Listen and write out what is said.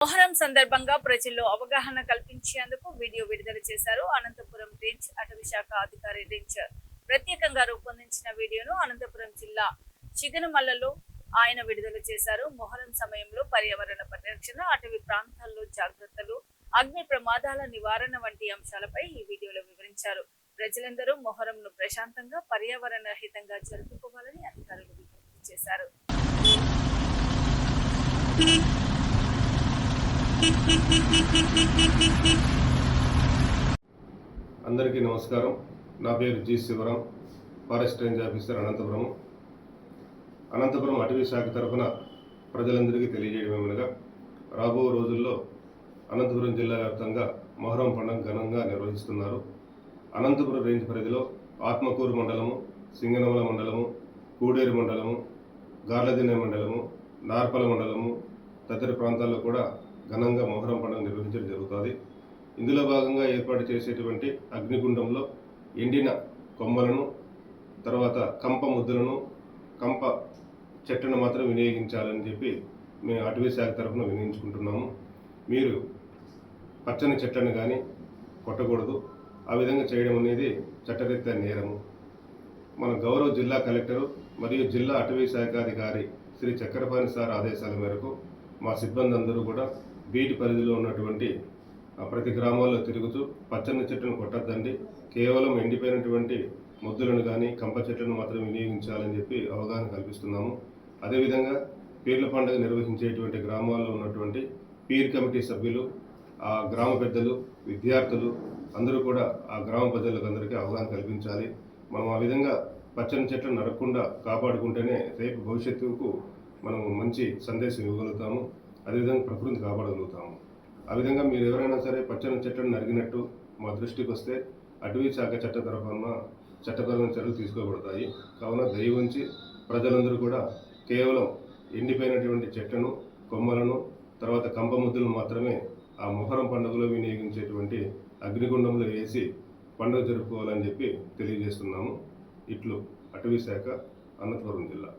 మొహరం సందర్భంగా ప్రజల్లో అవగాహన కల్పించేందుకు వీడియో విడుదల చేశారు. అనంతపురం రేంజ్ అటవీ శాఖ అధికారి రేంజ్ ప్రత్యేకంగా రూపొందించిన వీడియోను అనంతపురం జిల్లా చిగనమల్లలో ఆయన విడుదల చేశారు. మొహరం సమయంలో పర్యావరణ పరిరక్షణ, అటవీ ప్రాంతాల్లో జాగ్రత్తలు, అగ్ని ప్రమాదాల నివారణ వంటి అంశాలపై ఈ వీడియోలో వివరించారు. ప్రజలందరూ మొహరంను ప్రశాంతంగా, పర్యావరణ రహితంగా జరుపుకోవాలని అధికారులు విజ్ఞప్తి చేశారు. అందరికీ నమస్కారం. నా పేరు G Sivaram, forest range officer Anantapuram అటవీ శాఖ తరఫున ప్రజలందరికీ తెలియజేయడమేమనగా, రాబో రోజుల్లో అనంతపురం జిల్లా వ్యాప్తంగా మొహరం పండుగ ఘనంగా నిర్వహిస్తున్నారు. అనంతపురం రేంజ్ పరిధిలో ఆత్మకూరు మండలము, సింగనమల మండలము, కూడేరు మండలము, గార్లదిన్నె మండలము, నార్పల మండలము తదితర ప్రాంతాల్లో కూడా ఘనంగా మొహరం పండుగ నిర్వహించడం జరుగుతుంది. ఇందులో భాగంగా ఏర్పాటు చేసేటువంటి అగ్నిగుండంలో ఎండిన కొమ్మలను, తర్వాత కంప ముద్దలను, కంప చెట్టును మాత్రం వినియోగించాలని చెప్పి మేము అటవీ శాఖ తరఫున వినియోగించుకుంటున్నాము. మీరు పచ్చని చెట్లను కానీ కొట్టకూడదు. ఆ విధంగా చేయడం అనేది చట్టరీత్యా నేరము. మన గౌరవ జిల్లా కలెక్టరు మరియు జిల్లా అటవీ శాఖాధికారి శ్రీ చక్రపాణి సార్ ఆదేశాల మేరకు మా సిబ్బంది అందరూ కూడా వీటి పరిధిలో ఉన్నటువంటి ప్రతి గ్రామాల్లో తిరుగుతూ పచ్చని చెట్టును కొట్టద్దండి, కేవలం ఎండిపోయినటువంటి ముద్దులను కానీ కంప చెట్లను మాత్రం వినియోగించాలని చెప్పి అవగాహన కల్పిస్తున్నాము. అదేవిధంగా పీర్ల పండుగ నిర్వహించేటువంటి గ్రామాల్లో ఉన్నటువంటి పీర్ కమిటీ సభ్యులు, ఆ గ్రామ పెద్దలు, విద్యార్థులు అందరూ కూడా ఆ గ్రామ ప్రజలకు అందరికీ అవగాహన కల్పించాలి. మనం ఆ విధంగా పచ్చని చెట్లను నరకకుండా కాపాడుకుంటేనే రేపు భవిష్యత్తుకు మనం మంచి సందేశం ఇవ్వగలుగుతాము. అదేవిధంగా ప్రకృతిని కాపాడగలుగుతాము. ఆ విధంగా మీరు ఎవరైనా సరే పచ్చని చెట్లను నరిగినట్టు మా దృష్టికి వస్తే అటవీ శాఖ చట్టపరమైన చర్యలు తీసుకోబడతాయి. కావున దయవుంచి ప్రజలందరూ కూడా కేవలం ఎండిపోయినటువంటి చెట్లను, కొమ్మలను, తర్వాత కంప ముద్దులను మాత్రమే ఆ మొహరం పండుగలో వినియోగించేటువంటి అగ్నిగుండంలో వేసి పండుగ జరుపుకోవాలని చెప్పి తెలియజేస్తున్నాము. ఇట్లు అటవీ శాఖ, అనంతపురం జిల్లా.